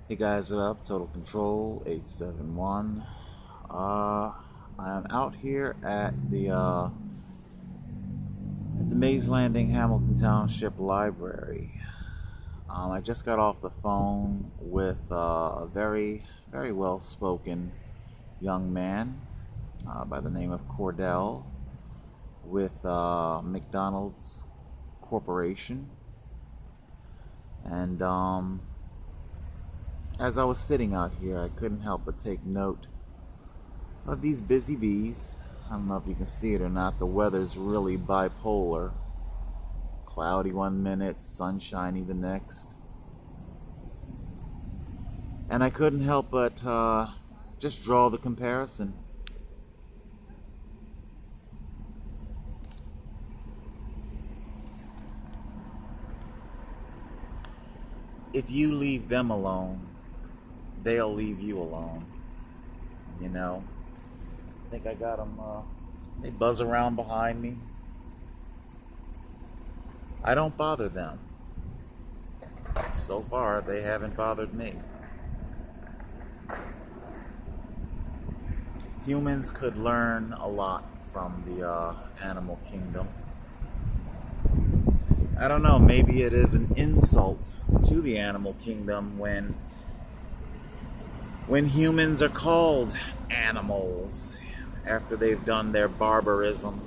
Hey guys, what up? Total Control 871. I am out here at the Mays Landing Hamilton Township Library. I just got off the phone with a very well spoken young man by the name of Cordell with McDonald's Corporation. And as I was sitting out here, I couldn't help but take note of these busy bees. I don't know if you can see it or not. The weather's really bipolar. Cloudy one minute, sunshiny the next. And I couldn't help but just draw the comparison. If you leave them alone, they'll leave you alone. You know? I think I got them, they buzz around behind me. I don't bother them. So far, they haven't bothered me. Humans could learn a lot from the animal kingdom. I don't know, maybe it is an insult to the animal kingdom when humans are called animals after they've done their barbarism.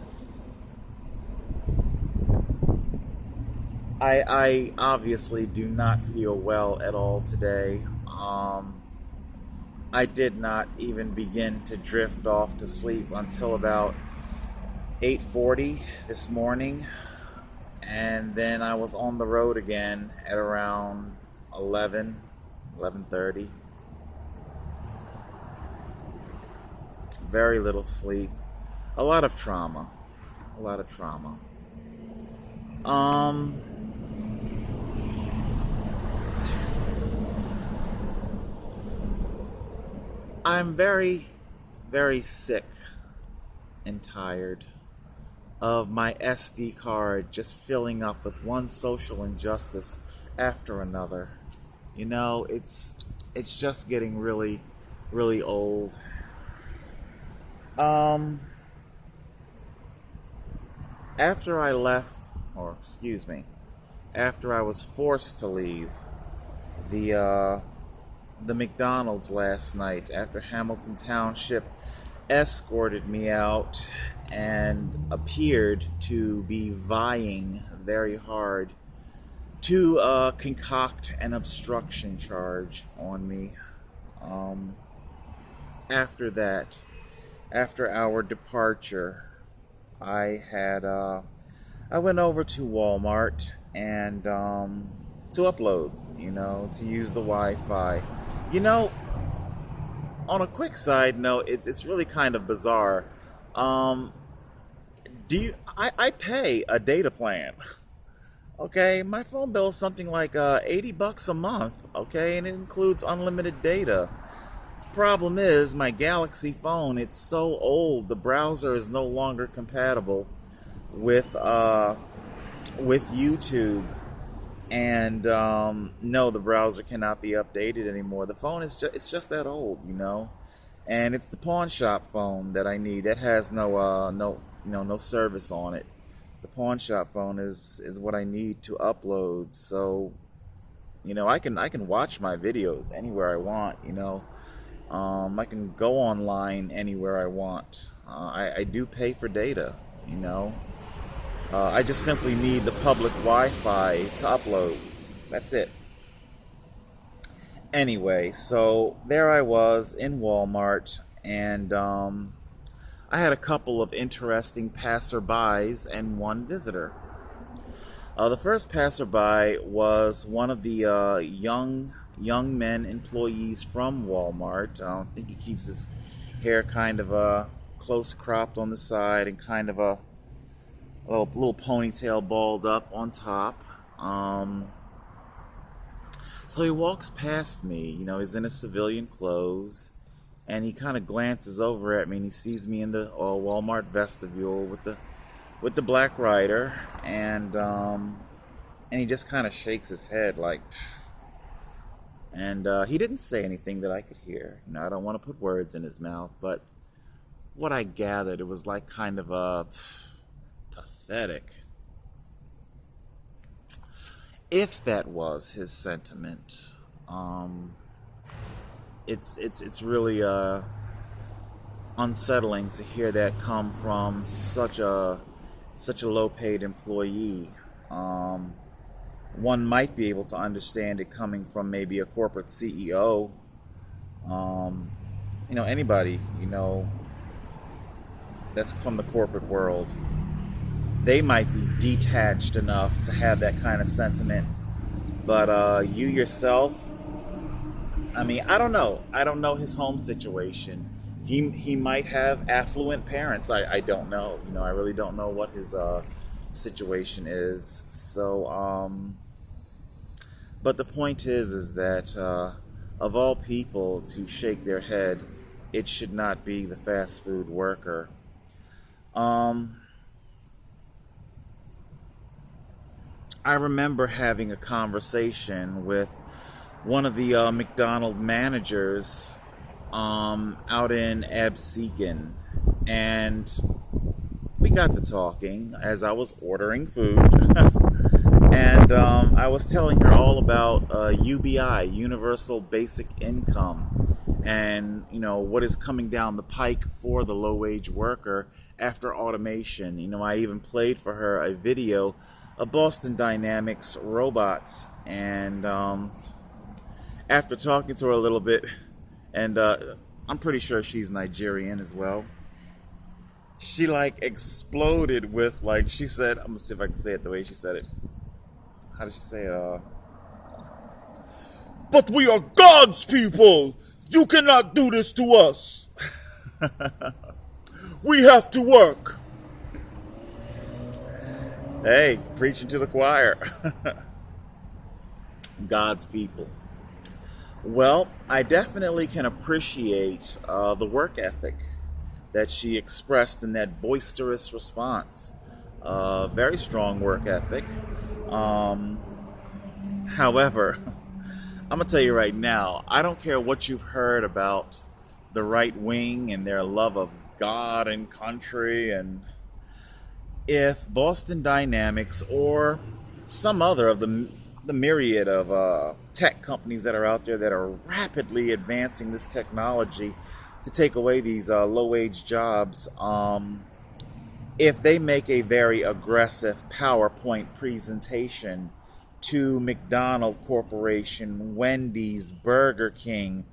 I obviously do not feel well at all today. I did not even begin to drift off to sleep until about 8:40 this morning, and then I was on the road again at around 11:30. Very little sleep, a lot of trauma, a lot of trauma. Um, I'm very sick and tired of my SD card just filling up with one social injustice after another. You know, it's just getting really old. Um, After I left, or excuse me, after I was forced to leave the the McDonald's last night, after Hamilton Township escorted me out and appeared to be vying very hard to concoct an obstruction charge on me. Um, After that, after our departure, I went over to Walmart and to upload, to use the Wi-Fi. You know, on a quick side note, it's really kind of bizarre. Um, I pay a data plan. Okay, my phone bill is something like $80 a month. Okay, and it includes unlimited data. Problem is, my Galaxy phone, it's so old, the browser is no longer compatible with YouTube, and no, the browser cannot be updated anymore. The phone is just that old, and it's the pawn shop phone that I need. That has no service on it. The pawn shop phone is what I need to upload. So, I can watch my videos anywhere I want. I can go online anywhere I want. I do pay for data, you know. I just simply need the public Wi-Fi to upload. That's it. Anyway, so there I was in Walmart, and I had a couple of interesting passerbys and one visitor. The first passerby was one of the young men employees from Walmart. I think he keeps his hair kind of close cropped on the side and kind of a little ponytail balled up on top. So he walks past me. He's in his civilian clothes, and he kind of glances over at me, and he sees me in the Walmart vestibule with the Black Rider, and he just kind of shakes his head like, And he didn't say anything that I could hear. You know, I don't want to put words in his mouth, but what I gathered, it was like kind of a pathetic, if that was his sentiment. It's really unsettling to hear that come from such a low paid employee. One might be able to understand it coming from maybe a corporate CEO. Anybody, that's from the corporate world. They might be detached enough to have that kind of sentiment. But you yourself, I mean, I don't know. I don't know his home situation. He might have affluent parents. I don't know. I really don't know what his situation is. So, but the point is that of all people to shake their head, it should not be the fast food worker. I remember having a conversation with one of the McDonald's managers out in Absecon, and we got to talking as I was ordering food. And I was telling her all about UBI, Universal Basic Income, and what is coming down the pike for the low-wage worker after automation. I even played for her a video of Boston Dynamics robots, and after talking to her a little bit, and I'm pretty sure she's Nigerian as well, she exploded with she said, I'm gonna see if I can say it the way she said it. How did she say it? But we are God's people! You cannot do this to us! We have to work! Hey, preaching to the choir. God's people. Well, I definitely can appreciate the work ethic that she expressed in that boisterous response. Very strong work ethic. However, I'm going to tell you right now, I don't care what you've heard about the right wing and their love of God and country, and if Boston Dynamics or some other of the myriad of tech companies that are out there that are rapidly advancing this technology to take away these low-wage jobs, if they make a very aggressive PowerPoint presentation to McDonald's Corporation, Wendy's, Burger King,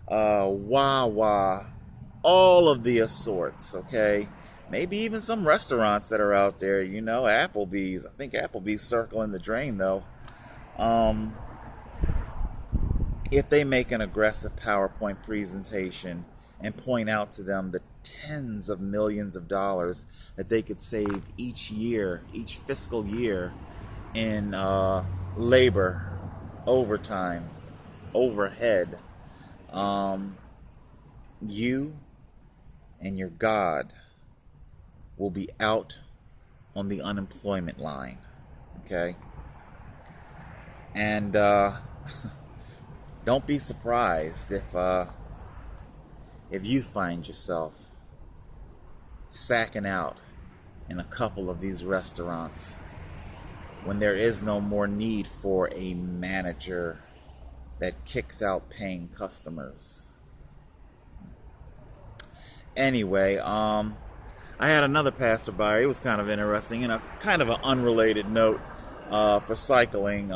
Wawa, all of the assorts, okay? Maybe even some restaurants that are out there, Applebee's. I think Applebee's circling the drain, though. If they make an aggressive PowerPoint presentation and point out to them the tens of millions of dollars that they could save each year, each fiscal year, in labor, overtime, overhead, you and your God will be out on the unemployment line, okay? And don't be surprised if you find yourself sacking out in a couple of these restaurants when there is no more need for a manager that kicks out paying customers. Anyway, I had another passerby. It was kind of interesting, in a kind of an unrelated note for cycling.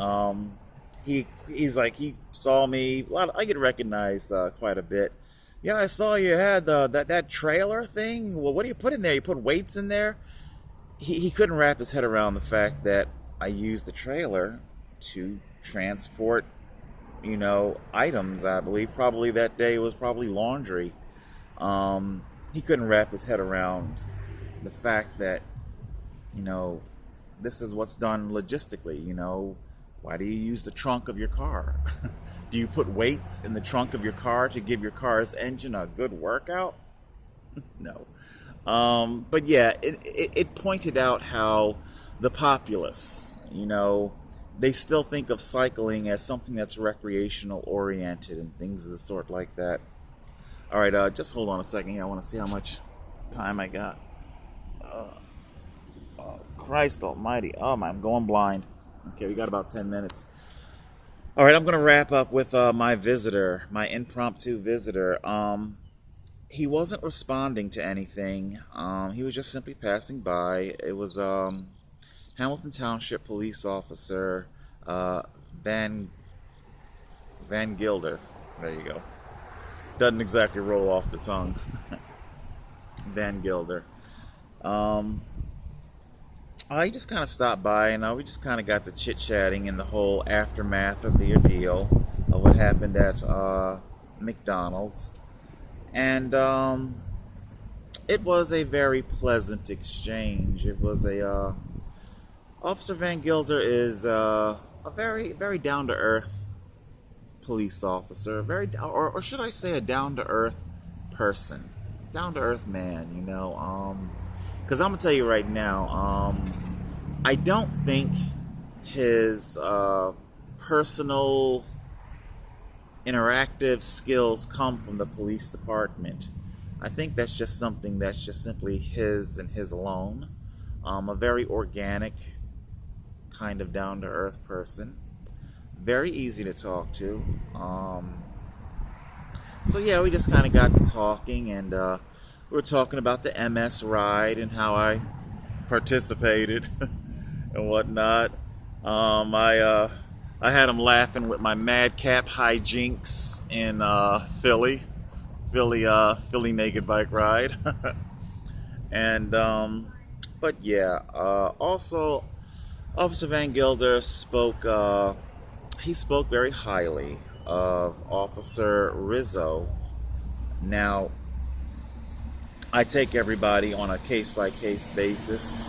He's like, he saw me. I get recognized quite a bit. Yeah, I saw you had that trailer thing. Well, what do you put in there? You put weights in there? He couldn't wrap his head around the fact that I used the trailer to transport, items. I believe probably that day was probably laundry. He couldn't wrap his head around the fact that, this is what's done logistically. Why do you use the trunk of your car? Do you put weights in the trunk of your car to give your car's engine a good workout? No. But yeah, it pointed out how the populace, they still think of cycling as something that's recreational oriented and things of the sort like that. All right, just hold on a second here. I want to see how much time I got. Christ Almighty! Oh my, I'm going blind. Okay, we got about 10 minutes. All right, I'm going to wrap up with my visitor, my impromptu visitor. He wasn't responding to anything. He was just simply passing by. It was Hamilton Township police officer Van Gilder. There you go. Doesn't exactly roll off the tongue. Van Gilder. He just kind of stopped by, and we just kind of got to chit-chatting in the whole aftermath of the ordeal of what happened at McDonald's. And it was a very pleasant exchange. It was Officer Van Gilder is a very, very down-to-earth police officer, or should I say a down-to-earth person, down-to-earth man, you know. Because I'm going to tell you right now, I don't think his personal interactive skills come from the police department. I think that's just something that's just simply his and his alone. A very organic, kind of down-to-earth person. Very easy to talk to. So yeah, we just kind of got to talking, and we were talking about the MS ride and how I participated and whatnot. I had him laughing with my madcap hijinks in Philly naked bike ride. And but yeah, also Officer Van Gilder spoke. He spoke very highly of Officer Rizzo. Now, I take everybody on a case-by-case basis.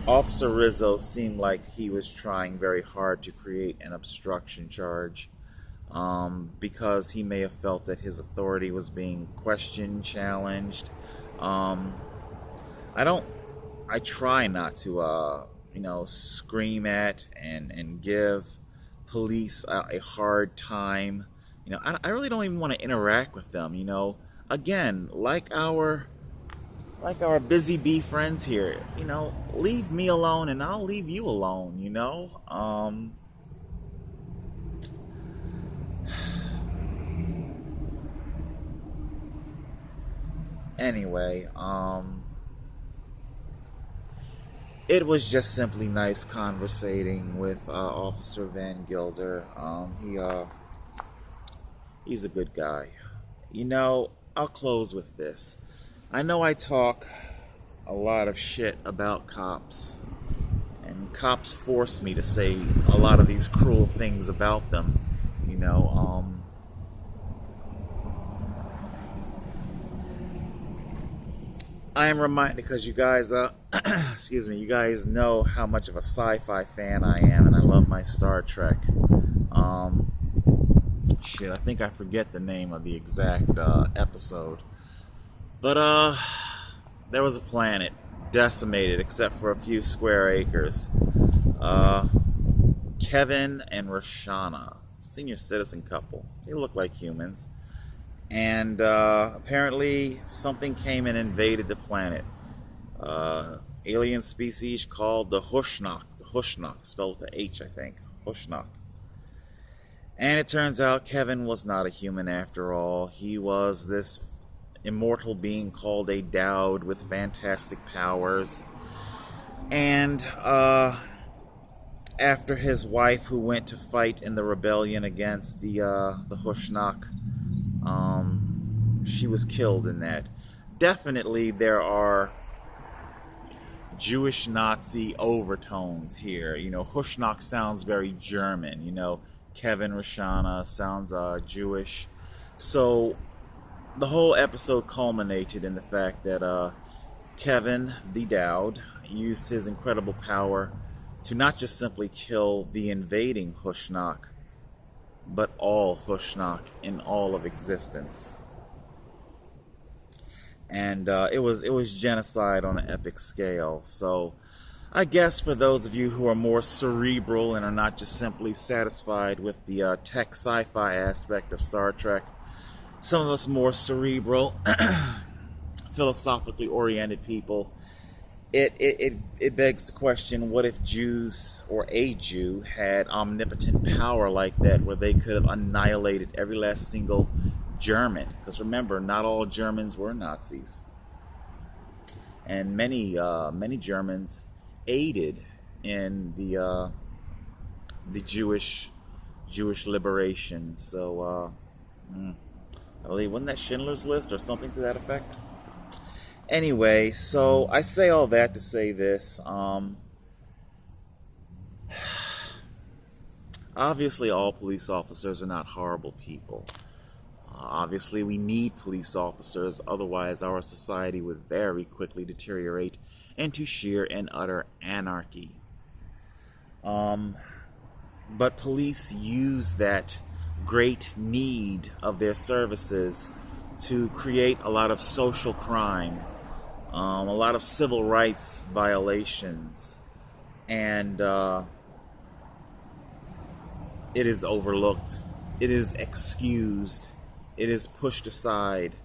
Officer Rizzo seemed like he was trying very hard to create an obstruction charge because he may have felt that his authority was being questioned, challenged. I try not to, scream at and give police a hard time. I really don't even want to interact with them, Again, like our busy bee friends here, leave me alone and I'll leave you alone, Anyway, it was just simply nice conversating with Officer Van Gilder. He's a good guy. I'll close with this. I know I talk a lot of shit about cops, and cops force me to say a lot of these cruel things about them. I am reminded because you guys, excuse me, you guys know how much of a sci-fi fan I am, and I love my Star Trek. I think I forget the name of the exact episode. But there was a planet decimated except for a few square acres. Kevin and Roshana, senior citizen couple. They look like humans. And apparently something came and invaded the planet. Alien species called the Hushnok. The Hushnok, spelled with the H, I think. Hushnok. And it turns out Kevin was not a human after all. He was this immortal being called a Dowd with fantastic powers. And after his wife, who went to fight in the rebellion against the Hushnok, she was killed in that. Definitely there are Jewish Nazi overtones here. Hushnok sounds very German. Kevin Roshana sounds Jewish. So the whole episode culminated in the fact that Kevin, the Dowd, used his incredible power to not just simply kill the invading Hushnok, but all Hushnok in all of existence. And it was genocide on an epic scale. So I guess for those of you who are more cerebral and are not just simply satisfied with the tech sci-fi aspect of Star Trek, some of us more cerebral, philosophically oriented people, it begs the question, what if Jews or a Jew had omnipotent power like that, where they could have annihilated every last single German? Because remember, not all Germans were Nazis, and many Germans aided in the Jewish liberation. So I believe, wasn't that Schindler's List or something to that effect? Anyway, so I say all that to say this. Obviously, all police officers are not horrible people. Obviously, we need police officers, otherwise our society would very quickly deteriorate into sheer and utter anarchy. But police use that great need of their services to create a lot of social crime, a lot of civil rights violations, and it is overlooked, it is excused, it is pushed aside.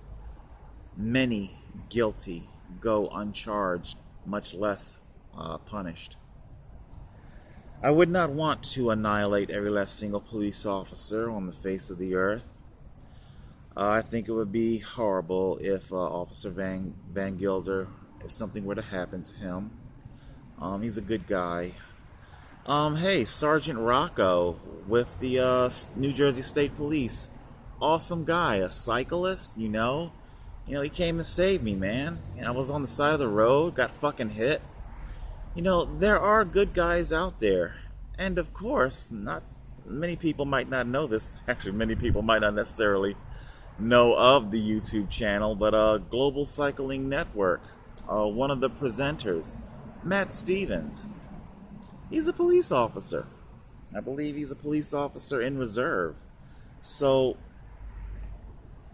Many guilty go uncharged, much less punished. I would not want to annihilate every last single police officer on the face of the earth. I think it would be horrible if Officer Van Gilder, if something were to happen to him. He's a good guy. Hey, Sergeant Rocco with the New Jersey State Police. Awesome guy, a cyclist, you know. He came and saved me, man. I was on the side of the road, got fucking hit. There are good guys out there. And of course, not many people might not know this. Actually, many people might not necessarily know of the YouTube channel, but Global Cycling Network, one of the presenters, Matt Stevens, he's a police officer. I believe he's a police officer in reserve. So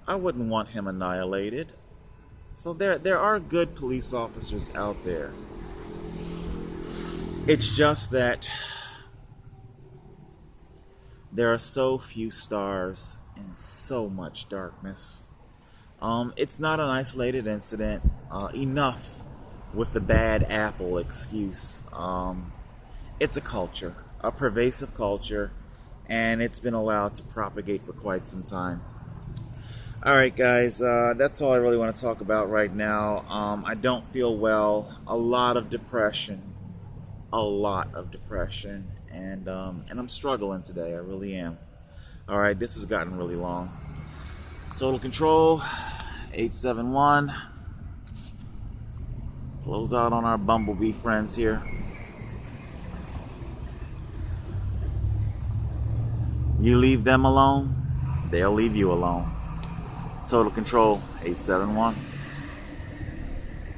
I wouldn't want him annihilated. So there are good police officers out there. It's just that there are so few stars and so much darkness. It's not an isolated incident. Enough with the bad apple excuse. It's a culture, a pervasive culture, and it's been allowed to propagate for quite some time. Alright guys, that's all I really want to talk about right now. I don't feel well. A lot of depression, and I'm struggling today. I really am. Alright, this has gotten really long. Total Control 871. Close out on our bumblebee friends here. You leave them alone, they'll leave you alone. Total Control 871.